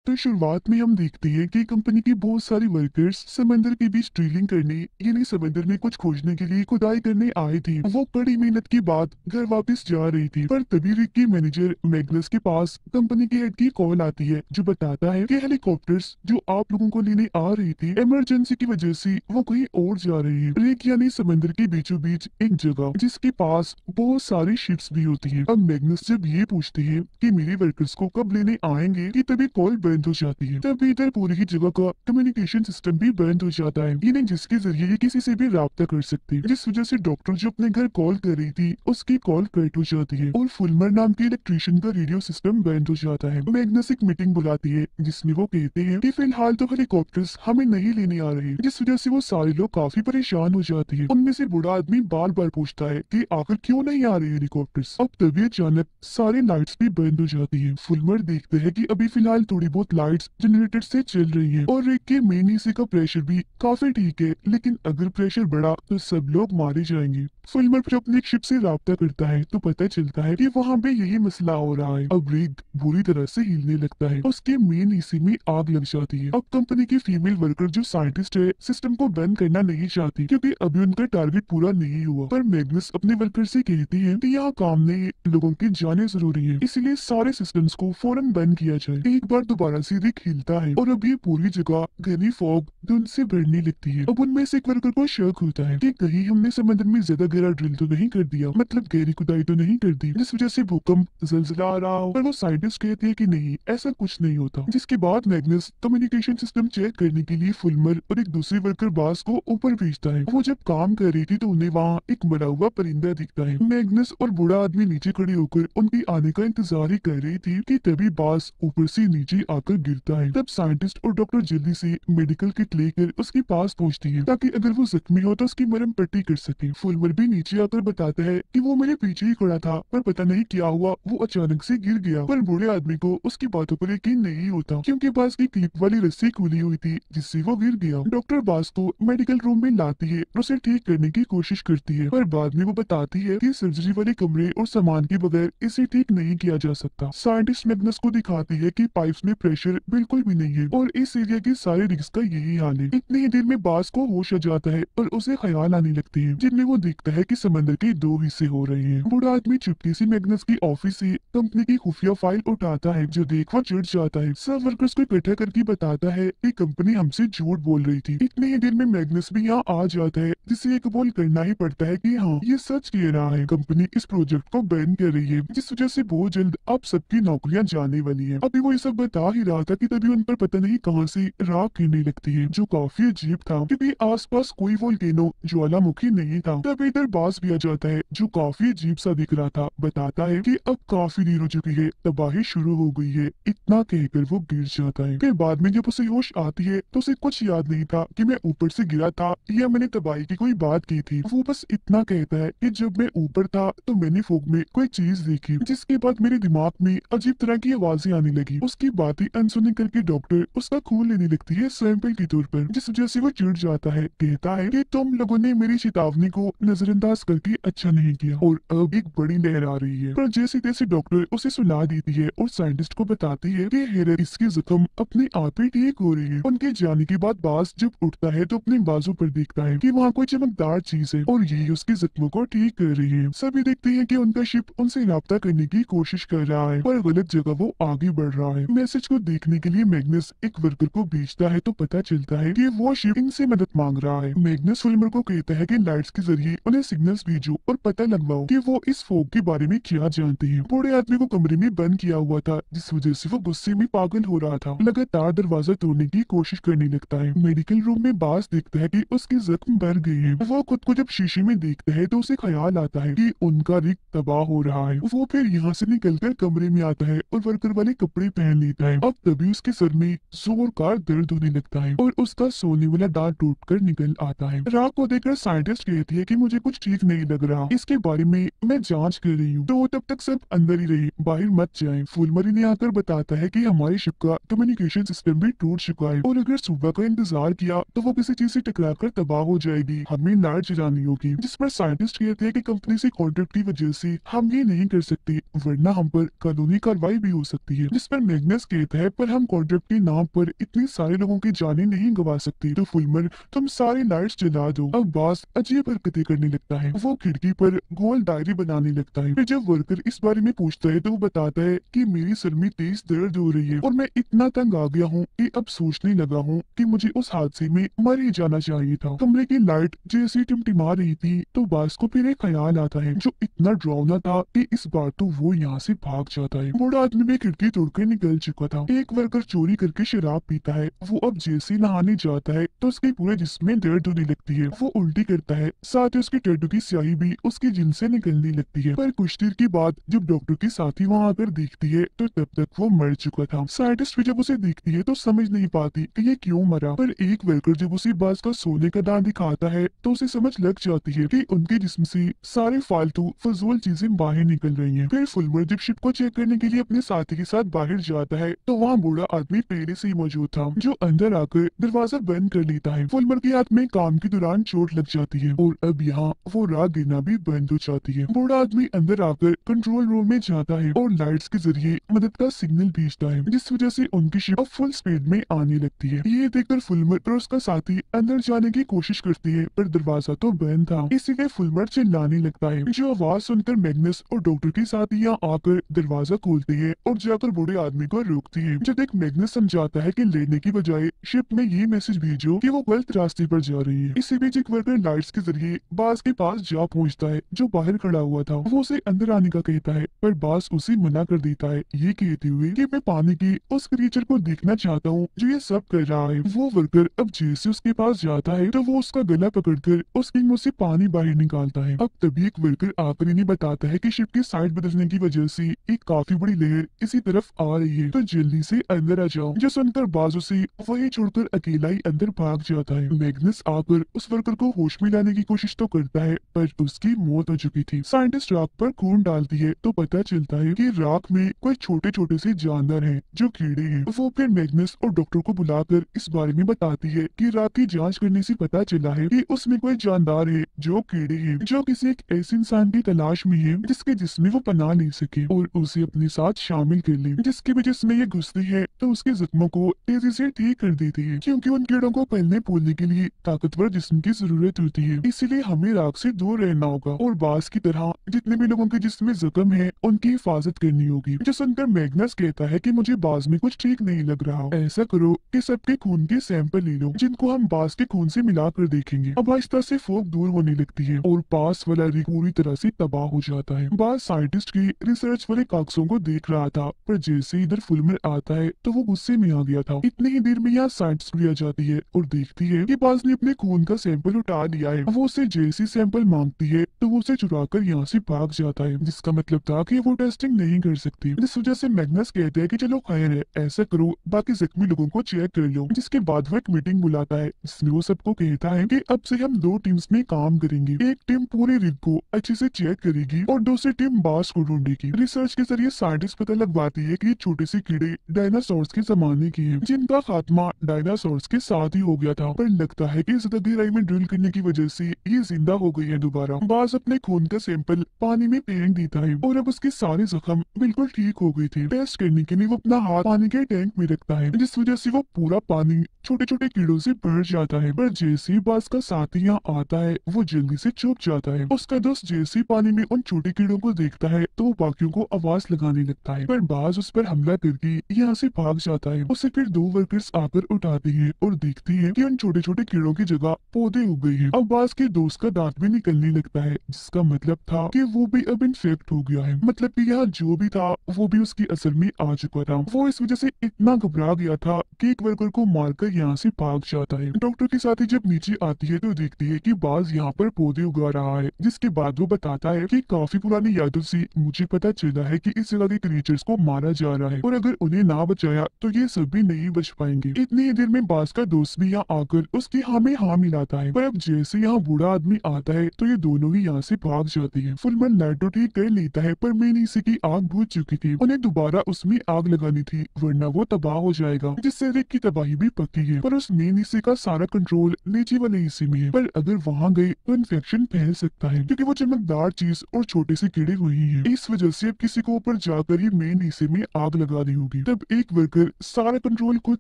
तो शुरुआत में हम देखते हैं कि कंपनी के बहुत सारे वर्कर्स समंदर के बीच ड्रिलिंग करने यानी समंदर में कुछ खोजने के लिए खुदाई करने आए थे। वो बड़ी मेहनत के बाद घर वापस जा रही थी, पर तभी रिक की मैनेजर मैग्नस के पास कंपनी के हेड की कॉल आती है जो बताता है कि हेलीकॉप्टर्स जो आप लोगों को लेने आ रही थी इमरजेंसी की वजह से वो कहीं और जा रही है। रिक यानी समंदर के बीचों बीच एक जगह जिसके पास बहुत सारी शिप्स भी होती है। अब मैग्नस जब ये पूछती है कि मेरे वर्कर्स को कब लेने आएंगे कि तभी कॉल बंद हो जाती है। तब इधर पूरी ही जगह का कम्युनिकेशन सिस्टम भी बंद हो जाता है, यानी जिसके जरिए ये किसी से भी राब्ता कर सकते हैं, जिस वजह से डॉक्टर जो अपने घर कॉल कर रही थी उसकी कॉल कट हो जाती है और फुलमर नाम के इलेक्ट्रिशियन का रेडियो सिस्टम बंद हो जाता है। मैग्नस एक मीटिंग बुलाती है जिसमें वो कहते हैं कि फिलहाल तो हेलीकॉप्टर्स हमें नहीं लेने आ रहे, जिस वजह से वो सारे लोग काफी परेशान हो जाते हैं। उनमें से बूढ़ा आदमी बार बार पूछता है कि आखिर क्यों नहीं आ रहे हेलीकॉप्टर्स। अब तभी अचानक सारे लाइट्स भी बंद हो जाती है। फुलमर देखते हैं कि अभी फिलहाल थोड़ी बहुत लाइट्स जनरेटर से चल रही है और एक के मेन एसी का प्रेशर भी काफी ठीक है, लेकिन अगर प्रेशर बढ़ा तो सब लोग मारे जाएंगे। फुलमर फिर अपनी शिप से राब्ता करता है तो पता चलता है कि वहाँ पे यही मसला हो रहा है। अब रिग बुरी तरह से हिलने लगता है, उसके मेन एसी में आग लग जाती है। अब कंपनी की फीमेल वर्कर जो साइंटिस्ट है सिस्टम को बंद करना नहीं चाहती क्योंकि अभी उनका टारगेट पूरा नहीं हुआ, पर मैग्नस अपने वर्कर से कहती है कि यहाँ काम नहीं, लोगों की जाने जरूरी है, इसलिए सारे सिस्टम्स को फौरन बंद किया जाए। एक बार दोबारा से रिक हिलता है और अब ये पूरी जगह घनी फॉग धुंध से भरने लगती है। अब उनमें से एक वर्कर को शक होता है कि कहीं हमने समंदर में ज्यादा गहरा ड्रिल तो नहीं कर दिया, मतलब गहरी खुदाई तो नहीं कर दी जिस वजह से भूकंप जलजला आ रहा हो। पर वो साइंटिस्ट कहते हैं कि नहीं, ऐसा कुछ नहीं होता। जिसके बाद मैग्नस कम्युनिकेशन सिस्टम चेक करने के लिए फुलमर और एक दूसरी वर्कर बास को ऊपर भेजता है। वो जब काम कर रही थी तो उन्हें वहाँ एक मरा हुआ परिंदा दिखता है। मैग्नस और बूढ़ा आदमी नीचे खड़े होकर उनकी आने का इंतजार ही कर रही थी कि तभी बास ऊपर से नीचे आकर गिरता है। तब साइंटिस्ट और डॉक्टर जल्दी से मेडिकल किट लेकर उसके पास पहुंचती है ताकि अगर वो जख्मी हो तो उसकी मरहम पट्टी कर सके। फुलमर भी नीचे आकर बताता है कि वो मेरे पीछे ही खड़ा था, पर पता नहीं क्या हुआ, वो अचानक से गिर गया। पर बूढ़े आदमी को उसकी बातों पर यकीन नहीं होता क्योंकि बास की क्लिप वाली रस्सी खुली हुई थी जिससे वो गिर गया। डॉक्टर बास को मेडिकल रूम में लाती है और उसे ठीक करने की कोशिश करती है, पर बाद में वो बताती है कि सर्जरी वाले कमरे और सामान के बगैर इसे ठीक नहीं किया जा सकता। साइंटिस्ट मैग्नस को दिखाती है कि पाइप्स में प्रेशर बिल्कुल भी नहीं है और इस एरिया के सारे रिग्स का यही हाल है। इतनी ही देर में बास को होश आ जाता है और उसे ख्याल आने लगती है जिनमें वो देखता है कि समंदर के दो हिस्से हो रहे हैं। बूढ़ा आदमी चुपके से मैग्नस की ऑफिस से कंपनी की खुफिया फाइल उठाता है जो देख वो चिढ़ जाता है। सब वर्कर्स को इकट्ठा करके बताता है कि कंपनी हमसे झूठ बोल रही थी। इतनी ही देर में मैग्नस भी यहाँ आ जाता है जिसे ये कबूल करना ही पड़ता है कि हाँ ये सच कह रहा है, कंपनी इस प्रोजेक्ट को बैन कर रही है जिस वजह से बहुत जल्द अब सबकी नौकरियां जाने वाली है। अभी वो ये सब बता ही रहा था कि तभी उन पर पता नहीं कहां से राख गिरने लगती है जो काफी अजीब था क्योंकि आसपास कोई वोल्केनो ज्वालामुखी नहीं था। तभी इधर बास भी आ जाता है जो काफी अजीब सा दिख रहा था, बताता है कि अब काफी देर हो चुकी है, तबाही शुरू हो गई है। इतना कहकर वो गिर जाता है। फिर बाद में जब उसे होश आती है तो उसे कुछ याद नहीं था कि मैं ऊपर से गिरा था या मैंने तबाही की कोई बात की थी। वो बस इतना कहता है कि जब मैं ऊपर था तो मैंने फॉग में कोई चीज देखी, जिसके बाद मेरे दिमाग में अजीब तरह की आवाजें आने लगी। उसकी बातें अनसुनी करके डॉक्टर उसका खून लेने लगती है सैंपल के तौर पर, जिस वजह से वो चिढ़ जाता है। कहता है कि तुम लोगों ने मेरी चेतावनी को नजरअंदाज करके अच्छा नहीं किया और अब एक बड़ी लहर आ रही है। पर जैसे तैसे डॉक्टर उसे सुला देती है और साइंटिस्ट को बताती है कि हेरर इसके जख्म अपने आप ही ठीक हो रही है। उनके जाने के बाद बास जब उठता है तो अपने बाजू पर देखता है कि वहाँ कोई चमकदार चीज है और यही उसके जख्मों को ठीक कर रही है। सभी देखते हैं कि उनका शिप उनसे राब्ता करने की कोशिश कर रहा है पर गलत जगह वो आगे बढ़ रहा है। मैसेज को देखने के लिए मैग्नस एक वर्कर को भेजता है तो पता चलता है कि वो शिप इनसे मदद मांग रहा है। मैग्नस फुलमर को कहता है कि लाइट्स के जरिए उन्हें सिग्नल्स भेजो और पता लगवाओ कि वो इस फोग के बारे में क्या जानते हैं। बूढ़े आदमी को कमरे में बंद किया हुआ था जिस वजह से वो गुस्से में पागल हो रहा था, लगातार दरवाजा तोड़ने की कोशिश करने लगता है। मेडिकल रूम में बास देखता है कि उसके जख्म भर गए हैं। वो खुद को जब शीशे में देखता है तो उसे ख्याल आता है कि उनका रिग तबाह हो रहा है। वो फिर यहाँ से निकलकर कमरे में आता है और वर्कर वाले कपड़े पहन लेता है। अब तभी उसके सर में जोरदार दर्द होने लगता है और उसका सोने वाला दांत टूटकर निकल आता है। राग को देखकर साइंटिस्ट कहती है कि मुझे कुछ ठीक नहीं लग रहा, इसके बारे में मैं जांच कर रही हूँ, तो तब तक सब अंदर ही रहिए, बाहर मत जाएं। फुलमरी ने आकर बताता है कि हमारी शिप का कम्युनिकेशन सिस्टम भी टूट चुका है और अगर सुबह का इंतजार किया तो वो किसी चीज से टकराकर तबाह हो जाएगी, हमें लाइट जलानी होगी। जिस पर साइंटिस्ट कहते हैं कि कंपनी से कॉन्ट्रैक्ट की वजह से हम ये नहीं कर सकते वरना हम पर कानूनी कार्रवाई भी हो सकती है। जिस पर मैग्नस कहता कहता है पर हम कॉन्ट्रैक्ट के नाम पर इतने सारे लोगों की जानें नहीं गवा सकते, तो फुलमर तुम सारी लाइट्स जला दो। अब बॉस अजीब हरकतें करने लगता है, वो खिड़की पर गोल डायरी बनाने लगता है। फिर जब वर्कर इस बारे में पूछता है तो वो बताता है कि मेरी सर में तेज दर्द हो रही है और मैं इतना तंग आ गया हूँ कि अब सोचने लगा हूँ कि मुझे उस हादसे में मर ही जाना चाहिए था। कमरे की लाइट जैसे टिमटिमा रही थी तो बॉस को फिर एक ख्याल आता है जो इतना डरावना था कि इस बार तो वो यहाँ से भाग जाता है। बूढ़ा आदमी भी खिड़की तोड़कर निकल चुका था। एक वर्कर चोरी करके शराब पीता है, वो अब जैसे ही नहाने जाता है तो उसके पूरे जिस्म में दर्द होने लगती है। वो उल्टी करता है, साथ ही उसकी टैटू की स्याही भी उसकी जिन से निकलने लगती है। पर कुछ देर के बाद जब डॉक्टर की साथी वहाँ आकर देखती है तो तब तक वो मर चुका था। साइंटिस्ट भी जब उसे देखती है तो समझ नहीं पाती कि ये क्यों मरा, पर एक वर्कर जब उसे बाज का सोने का दांत दिखाता है तो उसे समझ लग जाती है कि उनके जिस्म से सारे फालतू फजूल चीजें बाहर निकल रही हैं। फिर फुलमर जब शिप को चेक करने के लिए अपने साथी के साथ बाहर जाता है तो वहाँ बूढ़ा आदमी पहले से ही मौजूद था, जो अंदर आकर दरवाजा बंद कर लेता है। फुलमर के हाथ में काम के दौरान चोट लग जाती है और अब यहाँ वो राह गिरना भी बंद हो जाती है। बूढ़ा आदमी अंदर आकर कंट्रोल रूम में जाता है और लाइट्स के जरिए मदद का सिग्नल भेजता है, जिस वजह से उनकी शिप अब फुल स्पीड में आने लगती है। ये देखकर फुलमर और उसका साथी अंदर जाने की कोशिश करती है पर दरवाजा तो बंद था। इसीलिए फुलमर चिल्लाने लगता है, जो आवाज सुनकर मैग्नस और डॉक्टर के साथ यहाँ आकर दरवाजा खोलती है और जाकर बूढ़े आदमी को रोकती है। जब एक मैग्नस समझाता है कि लेने की बजाय शिप में ये मैसेज भेजो कि वो गलत रास्ते पर जा रही है। इसी बीच एक वर्कर लाइट्स के जरिए बास के पास जा पहुंचता है, जो बाहर खड़ा हुआ था। वो उसे अंदर आने का कहता है पर बास उसे मना कर देता है, ये कहते हुए कि मैं पानी की उस क्रीचर को देखना चाहता हूँ जो ये सब कर रहा है। वो वर्कर अब जैसे उसके पास जाता है तो वो उसका गला पकड़कर उसके मुंह से पानी बाहर निकालता है। अब तभी एक वर्कर आकर इन्हें बताता है कि शिप की साइड बदलने की वजह से एक काफी बड़ी लहर इसी तरफ आ रही है, तो जल्दी से अंदर आ जाओ। जो सुनकर बाजू से वही छोड़कर अकेला ही अंदर भाग जाता है। मैग्नस आकर उस वर्कर को होश में लाने की कोशिश तो करता है पर उसकी मौत हो चुकी थी। साइंटिस्ट राख पर खून डालती है तो पता चलता है कि राख में कोई छोटे छोटे से जानवर हैं जो कीड़े हैं। वो फिर मैग्नस और डॉक्टर को बुलाकर इस बारे में बताती है कि राख की जांच करने से पता चला है कि उसमें कोई जानदार है जो कीड़े हैं, जो किसी एक ऐसे इंसान की तलाश में है जिसके जिस्म वो पनाह ले सके और उसे अपने साथ शामिल कर ले। जिसके भी जिस्म ये घुसती है तो उसके जख्मों को तेजी से ठीक कर देती है, क्योंकि उन कीड़ों को पलने फूलने के लिए ताकतवर जिस्म की जरूरत होती है। इसीलिए हमें राख से दूर रहना होगा और बास की तरह जितने भी लोगों के जिस्म में जख्म है उनकी हिफाजत करनी होगी। जो सुनकर मैग्नस कहता है कि मुझे बास में कुछ ठीक नहीं लग रहा, ऐसा करो कि सबके खून के सैंपल ले लो जिनको हम बास के खून से मिलाकर देखेंगे। अब आहिस्ता से फोक दूर होने लगती है और पास वाला रिग पूरी तरह से तबाह हो जाता है। बास साइंटिस्ट की रिसर्च वाले कागजों को देख रहा था पर जैसे इधर फुलमर आता है तो वो गुस्से में आ गया था। इतनी ही देर में यहाँ साइंटिस्ट भी आ जाती है और देखती है कि बास ने अपने खून का सैंपल उठा लिया है। वो उसे जैसी सैंपल मांगती है तो वो उसे चुराकर यहाँ से भाग जाता है, जिसका मतलब था कि वो टेस्टिंग नहीं कर सकती। जिस वजह से मैग्नस कहते हैं कि चलो खैर है, ऐसा करो बाकी जख्मी लोगों को चेक कर लो। जिसके बाद वो एक मीटिंग बुलाता है जिसमें वो सबको कहता है कि अब से हम दो टीम्स में काम करेंगे। एक टीम पूरे रिग को अच्छे से चेक करेगी और दूसरी टीम बास को ढूंढेगी। रिसर्च के जरिए साइंटिस्ट पता लगवाती है कि ये छोटे से कीड़े डायनासोर्स के जमाने के हैं, जिनका खात्मा डायनासोर्स के साथ ही हो गया था, पर लगता है कि ज्यादा गहराई में ड्रिल करने की वजह से ये जिंदा हो गई है दोबारा। बास अपने खून का सैंपल पानी में फेंक देता है और अब उसके सारे जख्म बिल्कुल ठीक हो गए थे। टेस्ट करने के लिए वो अपना हाथ पानी के टैंक में रखता है, जिस वजह से वो पूरा पानी छोटे छोटे कीड़ों से भर जाता है। पर जैसे ही बास का साथी यहाँ आता है वो जल्दी से चुप जाता है। उसका दोस्त जैसे ही पानी में उन छोटे कीड़ों को देखता है तो वो बाकियों को आवाज लगाने लगता है, पर बास उस पर हमला करके यहाँ से भाग जाता है। उसे फिर दो वर्कर्स आकर उठाते हैं और देखती है कि उन छोटे छोटे कीड़ों की जगह पौधे उग गए हैं। अब बास के दोस्त का दांत भी निकलने लगता है, जिसका मतलब था कि वो भी अब इन्फेक्ट हो गया है। मतलब कि यहाँ जो भी था वो भी उसकी असर में आ चुका था। वो इस वजह से इतना घबरा गया था कि एक वर्कर को मारकर यहाँ से भाग जाता है। डॉक्टर के साथ ही जब नीचे आती है तो देखती है कि बाज यहाँ पर पौधे उगा रहा है, जिसके बाद वो बताता है कि काफी पुरानी यादों से मुझे पता चला है कि इस जगह के क्रीचर्स को मारा जा रहा है और अगर उन्हें ना बचाया तो ये सब भी नहीं बच पाएंगे। इतनी ही देर में बाज का दोस्त भी यहाँ आकर उसकी हाँ में हाँ मिलाता है, पर अब जैसे यहाँ बूढ़ा आदमी आता है तो ये दोनों ही यहाँ से भाग जाते हैं। फुलमर लाइट तो ठीक कर लेता है पर मेन हिस्से की आग बुझ चुकी थी, उन्हें दोबारा उसमें आग लगानी थी वरना वो तबाह हो जाएगा, जिससे रिग की तबाही भी पक्की है। पर उस मेन हिस्से का सारा कंट्रोल नीचे वाले हिस्से में है, पर अगर वहाँ गए तो इन्फेक्शन फैल सकता है क्योंकि वो चमकदार चीज और छोटे से कीड़े वही हैं। इस वजह से अब किसी को ऊपर जाकर ही मेन हिस्से में आग लगानी होगी। तब एक वर्कर सारा कंट्रोल खुद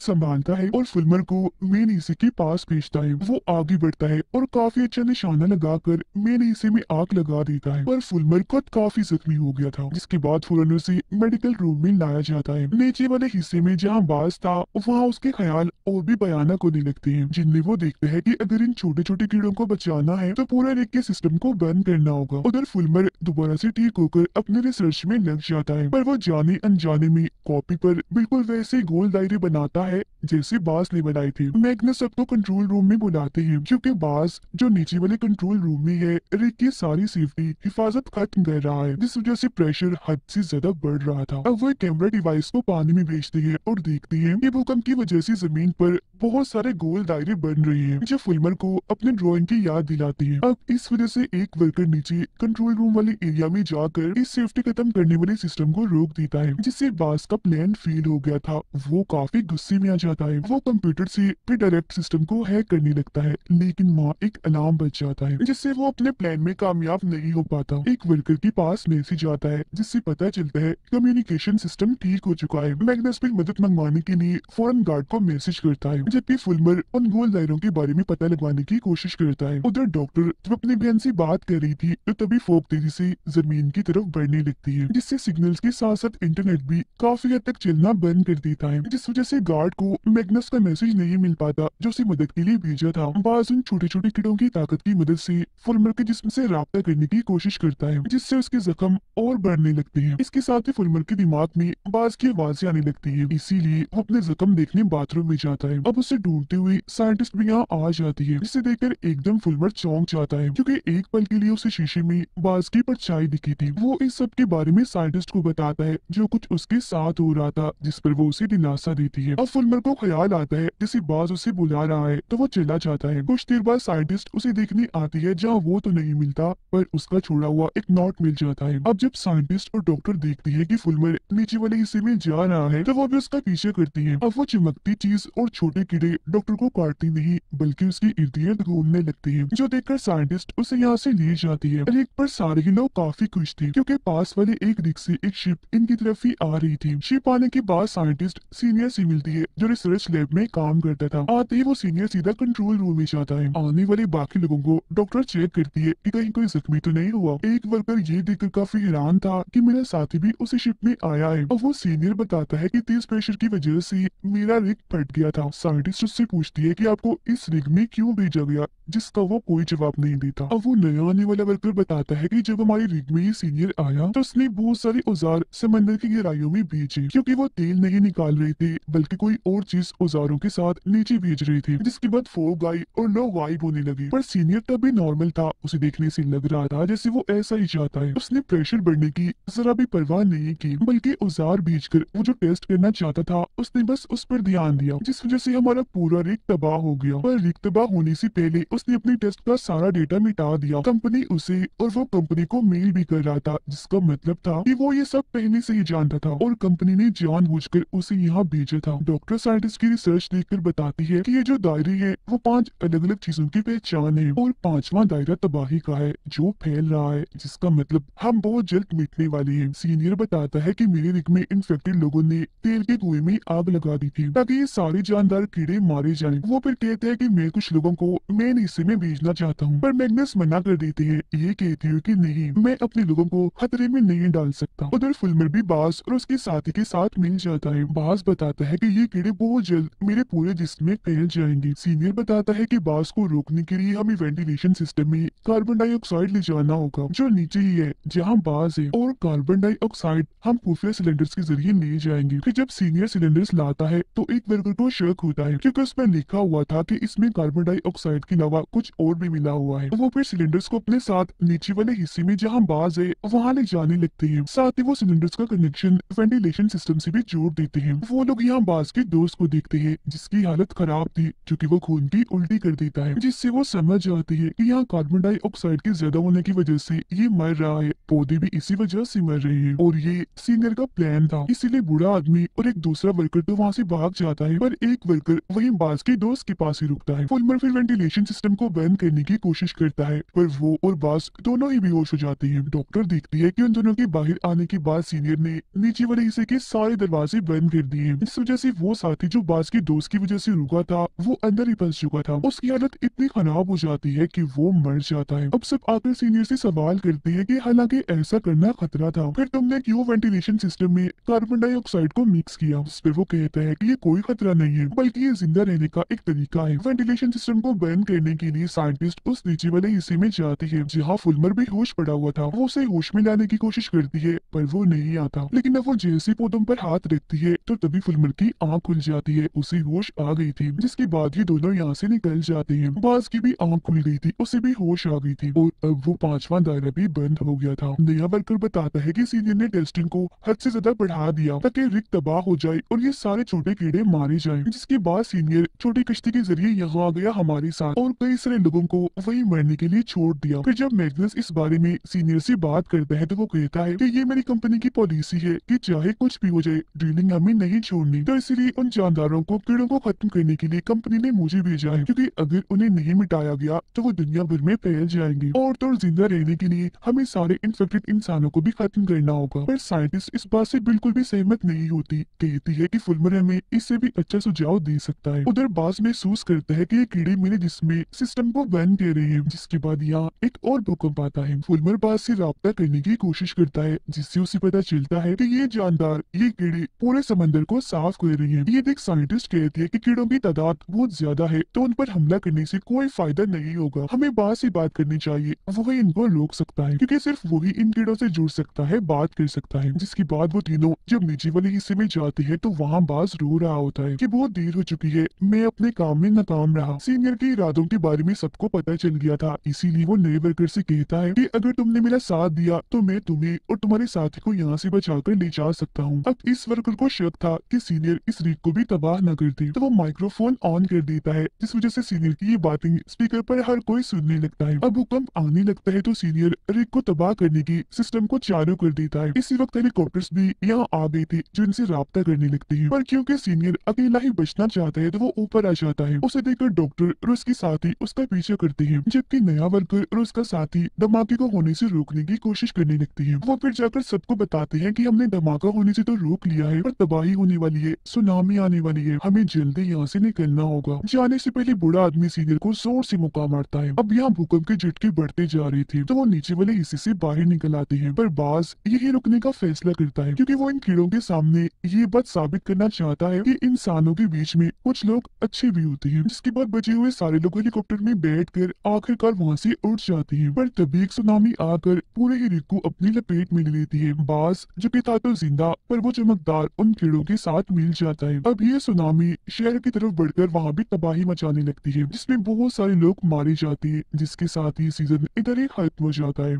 संभालता है और फुलमर को मेन हिस्से के पास भेजता है। वो आगे बढ़ता है और काफी अच्छा निशाना लगाकर मेन हिस्से में आग लगा देता है, पर फुलमर खुद काफी जख्मी हो गया था, जिसके बाद फौरन उसे मेडिकल रूम में लाया जाता है। नीचे वाले हिस्से में जहाँ बाज था वहाँ उसके ख्याल और भी भयानक होने लगते हैं, जिनमें वो देखते हैं कि अगर इन छोटे छोटे कीड़ों को बचाना है तो पूरे रिग के सिस्टम को बंद करना होगा। उधर फुलमर दोबारा से ठीक होकर अपने रिसर्च में लग जाता है, पर वो जाने अनजाने में कॉपी पर बिल्कुल वैसे गोल दायरे बनाता है जैसे बाज ने बनाए थे। मैग्नस सबको कंट्रोल रूम में बुलाते हैं, क्योंकि बाज जो नीचे वाले कंट्रोल रूम में है रिग की सारी सेफ्टी हिफाजत खत्म कर रहा है, जिस वजह से प्रेशर हद से ज्यादा बढ़ रहा था। अब वो एक कैमरा डिवाइस को पानी में भेजते हैं और देखते हैं कि भूकंप की वजह से जमीन पर बहुत सारे गोल दायरे बन रहे हैं, जो फुलमर को अपने ड्राइंग की याद दिलाती है। अब इस वजह से एक वर्कर नीचे कंट्रोल रूम वाले एरिया में जाकर इस सेफ्टी खत्म करने वाले सिस्टम को रोक देता है, जिससे बाज का प्लान फेल हो गया था। वो काफी गुस्से में आ जाता है। वो कंप्यूटर से फिर डायरेक्ट सिस्टम को हैक करने लगता है, लेकिन वहाँ एक अलार्म बच जाता है, जिससे वो अपने प्लान में कामयाब नहीं हो पाता। एक वर्कर के पास मैसेज आता है, जिससे पता चलता है कम्युनिकेशन सिस्टम ठीक हो चुका है। मैग्नस भी मदद मंगवाने के लिए फौरन गार्ड को मैसेज करता है, जबकि फुलमर उन गोल दायरों के बारे में पता लगवाने की कोशिश करता है। उधर डॉक्टर जब अपनी बहन से बात कर रही थी तो तभी फोक तेजी से जमीन की तरफ बढ़ने लगती है, जिससे सिग्नल्स के साथ साथ इंटरनेट भी काफी हद तक चलना बंद कर देता है, जिस वजह से गार्ड को मैग्नस का मैसेज नहीं मिल पाता जो उसे मदद के लिए भेजा था। बाज उन छोटे छोटे कीड़ों की ताकत की मदद से फुलमर के जिस्म से राब्ता करने की कोशिश करता है, जिससे उसके जख्म और बढ़ने लगते हैं। इसके साथ ही फुलमर के दिमाग में बाज की आवाजें आने लगती है, इसीलिए वो अपने जख्म देखने बाथरूम में जाता है। अब उसे ढूंढते हुए साइंटिस्ट भी यहाँ आ जाती है, जिसे देखकर एकदम फुलमर चौंक जाता है, क्योंकि एक पल के लिए उसे शीशे में बाज की परछाई दिखी थी। वो इस सब के बारे में साइंटिस्ट को बताता है जो कुछ उसके साथ हो रहा था, जिस पर वो उसे दिलासा देती है। अब फुलमर को ख्याल आता है जैसे बाज उसे बुला रहा है, तो वो चला जाता है। कुछ देर बाद साइंटिस्ट उसे देखने आती है, जहाँ वो तो नहीं मिलता पर उसका छोड़ा हुआ एक नोट मिल जाता है। अब जब साइंटिस्ट और डॉक्टर देखती है कि फुलमर नीचे वाले हिस्से में जा रहा है, तो वो भी उसका पीछे करती है। अब वो चमकती चीज और छोटे कीड़े डॉक्टर को काटती नहीं बल्कि उसके इर्द गिर्द घूमने लगते हैं, जो देखकर साइंटिस्ट उसे यहाँ से ले जाती है। रिग पर सारे ही लोग काफी खुश थे, क्योंकि पास वाले एक रिग से एक शिप इनकी तरफ ही आ रही थी। शिप आने के बाद साइंटिस्ट सीनियर से मिलती है, जो रिसर्च लैब में काम करता था। आते ही वो सीनियर सीधा कंट्रोल रूम में जाता है। आने वाले बाकी लोगों को डॉक्टर चेक करती है कि कहीं कोई जख्मी तो नहीं हुआ। एक वर्कर ये देखकर काफी हैरान था कि मेरा साथी भी उसी शिप में आया है। और वो सीनियर बताता है कि तेज प्रेशर की वजह से मेरा रिग फट गया था। साइंटिस्ट उससे पूछती है कि आपको इस रिग में क्यों भेजा गया, जिसका वो कोई जवाब नहीं देता। अब वो नया आने वाला वर्कर बताता है कि जब हमारी रिग में ये सीनियर आया तो उसने बहुत सारे औजार समंदर की गहराइयों में भेजे, क्योंकि वो तेल नहीं निकाल रहे थे बल्कि कोई और चीज औजारों के साथ नीचे भेज रहे थे, जिसके बाद फोग आई और लो वाइब होने लगी। पर सीनियर तब भी नॉर्मल था, उसे देखने से लग रहा था जैसे वो ऐसा ही चाहता है। उसने प्रेशर बढ़ने की जरा भी परवाह नहीं की, बल्कि औजार भेजकर वो जो टेस्ट करना चाहता था उसने बस उस पर ध्यान दिया, जिस वजह से हमारा पूरा रिग तबाह हो गया। पर रिग तबाह होने से पहले उसने अपनी टेस्ट का सारा डेटा मिटा दिया। कंपनी उसे और वो कंपनी को मेल भी कर रहा था, जिसका मतलब था कि वो ये सब पहले से ही जानता था और कंपनी ने जानबूझकर उसे यहाँ भेजा था। डॉक्टर साइंटिस्ट की रिसर्च देखकर बताती है कि ये जो दायरे हैं वो 5 अलग अलग चीजों की पहचान है और 5वां दायरा तबाही का है जो फैल रहा है, जिसका मतलब हम बहुत जल्द मिटने वाले हैं। सीनियर बताता है कि मेरे रिग में इन्फेक्टेड लोगों ने तेल के कुएं में आग लगा दी थी ताकि ये सारे जानदार कीड़े मारे जाएं। वो फिर कहते हैं कि मैं कुछ लोगों को मेन हिस्से में भेजना चाहता हूँ, पर मैग्नस मना कर देते हैं। ये कहती है कि नहीं, मैं अपने लोगों को खतरे में नहीं डाल सकता। उधर फुलमर भी बाज और उसके साथी के साथ मिल जाता है। बाज बताता है कि ये कीड़े बहुत जल्द मेरे पूरे जिस्म में फैल जाएंगे। सीनियर बताता है कि बाज को रोकने के लिए हमें वेंटिलेशन सिस्टम में कार्बन डाइऑक्साइड ले जाना होगा, जो नीचे ही है जहाँ बाज है, और कार्बन डाइऑक्साइड हम खुफिया सिलेंडर्स के जरिए ले जाएंगे। फिर जब सीनियर सिलेंडर्स लाता है तो एक वर्कर को शक होता है, क्योंकि उसमें लिखा हुआ था कि इसमें कार्बन डाइऑक्साइड के अलावा कुछ और भी मिला हुआ है। वो फिर सिलेंडर्स को अपने साथ नीचे वाले हिस्से में जहाँ बाज है वहाँ ले जाने लगते हैं। साथ ही वो सिलेंडर्स का कनेक्शन वेंटिलेशन सिस्टम से भी जोड़ देते हैं। वो लोग यहाँ बाज के दोस्त को देखते हैं, जिसकी हालत खराब थी क्योंकि वो खून की उल्टी कर देता है, जिससे वो समझ जाती है कि यहाँ कार्बन डाइऑक्साइड के ज्यादा होने की वजह से ये मर रहा है। पौधे भी इसी वजह से मर रहे हैं और ये सीनियर का प्लान था। इसीलिए बूढ़ा आदमी और एक दूसरा वर्कर तो वहाँ से भाग जाता है, पर एक वर्कर आकर वहीं बाज के दोस्त के पास ही रुकता है। फुलमर फिर वेंटिलेशन सिस्टम को बंद करने की कोशिश करता है, पर वो और बाज दोनों ही बेहोश हो जाते हैं। डॉक्टर देखती है कि उन दोनों के बाहर आने के बाद सीनियर ने नीचे वाले हिस्से के सारे दरवाजे बंद कर दिए हैं। इस वजह से वो साथी जो बाज के दोस्त की वजह से रुका था वो अंदर ही फंस चुका था। उसकी हालत इतनी खराब हो जाती है कि वो मर जाता है। अब सब आकर सीनियर से सवाल करते हैं कि हालांकि ऐसा करना खतरा था, फिर तुमने क्यों वेंटिलेशन सिस्टम में कार्बन डाइऑक्साइड को मिक्स किया? इस पे वो कहता है कि ये कोई खतरा नहीं है, बल्कि ये जिंदा रहने का एक तरीका है। वेंटिलेशन सिस्टम को बंद करने के लिए साइंटिस्ट उस नीचे वाले हिस्से में जाती है जहाँ फुलमर भी होश पड़ा हुआ था। वो उसे होश में लाने की कोशिश करती है, पर वो नहीं आता। लेकिन अब वो जैसे पौधों पर हाथ रखती है तो तभी फुलमर की आंख खुल जाती है। उसे होश आ गई थी, जिसके बाद ये दोनों यहाँ से निकल जाते हैं। बाज की भी आंख खुल गई थी, उसे भी होश आ गई थी और अब वो पांचवा दायरा भी बंद हो गया था। नया वर्कर बताता है कि सीनियर ने टेस्टिंग को हद से ज्यादा बढ़ा दिया ताकि रिक तबाह हो जाए और ये सारे छोटे कीड़े मारे जाएं। जिसके बाद सीनियर छोटी कश्ती के जरिए यहाँ आ गया हमारे साथ और कई सारे लोगों को वहीं मरने के लिए छोड़ दिया। फिर जब मैग्नस इस बारे में सीनियर से बात करता है तो वो कहता है कि ये मेरी कंपनी की पॉलिसी है कि चाहे कुछ भी हो जाए ड्रिलिंग हमें नहीं छोड़नी, तो इसलिए उन जानदारों को कीड़ों को खत्म करने के लिए कंपनी ने मुझे भेजा है, क्योंकि अगर उन्हें नहीं मिटाया गया तो वो दुनिया भर में फैल जाएंगे और तो जिंदा रहने के लिए हमें सारे इन्फेक्टेड इंसानों को भी खत्म करना होगा। पर साइंटिस्ट इस बात से बिल्कुल भी सहमत नहीं होती, कहती है कि फुलमर हमें इससे भी अच्छा सुझाव दे सकता है। उधर बाज महसूस करता है कि ये कीड़े मेरे जिस्म में सिस्टम को बंद कर रहे हैं। जिसके बाद यहाँ एक और भूकंप आता है। फुलमर बाज से राब्ता करने की कोशिश करता है, जिससे उसे पता चलता है कि ये जानदार ये कीड़े पूरे समंदर को साफ कर रही हैं। ये देख साइंटिस्ट कहती है कि कीड़ों की तादाद बहुत ज्यादा है तो उन पर हमला करने से कोई फायदा नहीं होगा, हमें बाज से बात करनी चाहिए, वही इनको रोक सकता है, क्योंकि सिर्फ वही इन कीड़ों से जुड़ सकता है, बात कर सकता है। जिसके बाद वो तीनों जब नीचे वाले हिस्से में जाते हैं तो वहाँ बाज रो रहा होता है कि बहुत देर हो चुकी है, मैं अपने काम में नाकाम रहा। सीनियर के इरादों के बारे में सबको पता चल गया था, इसीलिए वो नए वर्कर से कहता है कि अगर तुमने मेरा साथ दिया तो मैं तुम्हें और तुम्हारे साथी को यहाँ से बचाकर ले जा सकता हूँ। अब इस वर्कर को शक था कि सीनियर इस रीत को भी तबाह न कर दे, तो वो माइक्रोफोन ऑन कर देता है, जिस वजह से सीनियर की ये बातें स्पीकर पर हर कोई सुनने लगता है। अब भूकंप आने लगता है तो सीनियर रिक को तबाह करने की सिस्टम को चालू कर देता है। इसी वक्त हेलीकॉप्टर्स भी यहाँ आ गए थे जो इनसे राब्ता करने लगते हैं, पर क्योंकि सीनियर अकेला ही बचना चाहता है तो वो ऊपर आ जाता है। उसे देखकर डॉक्टर और उसके साथी उसका पीछा करते हैं, जबकि नया वर्कर और उसका साथी धमाके को होने से रोकने की कोशिश करने लगते हैं। वो फिर जाकर सबको बताते हैं कि हमने धमाका होने से तो रोक लिया है, पर तबाही होने वाली है, सुनामी आने वाली है, हमें जल्दी यहाँ से निकलना होगा। जाने से पहले बूढ़ा आदमी सीनियर को जोर से मुक्का मारता है। अब यहाँ भूकंप के झटके बढ़ते जा रहे थे तो वो नीचे वाले हिस्से से बाहर निकल आते हैं, पर बाज यही रुकने का फैसला करता है, क्योंकि वो इन कीड़ों के सामने ये बात साबित करना चाहता है कि इंसानों के बीच में कुछ लोग अच्छे भी होते हैं। जिसके बाद बचे हुए सारे लोग हेलीकॉप्टर में बैठकर आखिरकार वहाँ से उड़ जाते हैं, पर तभी एक सुनामी आकर पूरे ही रिक को अपनी लपेट में ले लेती है। बाज जो कि था तो जिंदा, पर वो चमकदार उन कीड़ों के साथ मिल जाता है। अब ये सुनामी शहर की तरफ बढ़कर वहाँ भी तबाही मचाने लगती है, जिसमें बहुत सारे लोग मारे जाते हैं, जिसके साथ ही सीजन इधर ही खत्म हो जाता है।